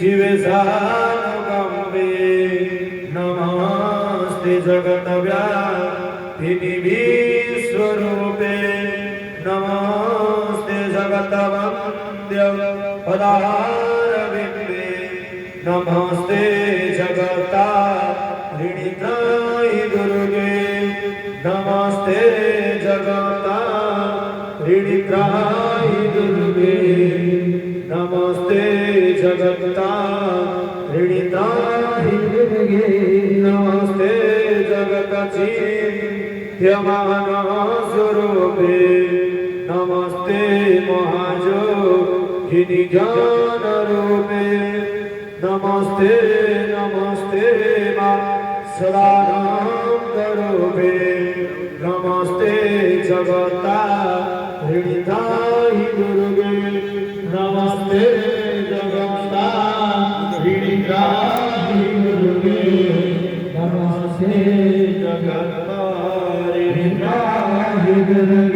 शिवे सानुकम्पे नमस्ते जगद्व्यापिनि विश्वरूपे नमस्ते जगद्वन्द्य पदारविन्दे नमस्ते जगत्तारिणीत्राहि दुर्गे नमस्ते जगत्तारिणीत्राहि दुर्गे नमस्ते जगत्तारिणीत्राहि दुर्गे नमस्ते जगत्चिन्त्यमानस्वरूपे नमस्ते महायोगिनि ज्ञानरूपे नमस्ते नमस्ते मा सदानन्दरूपे नमस्ते जगत्तारिणीत्राहि दुर्गे नमस्ते जगत्तारिणीत्राहि दुर्गे नमस्ते जगत्तारिणीत्राहि दुर्गे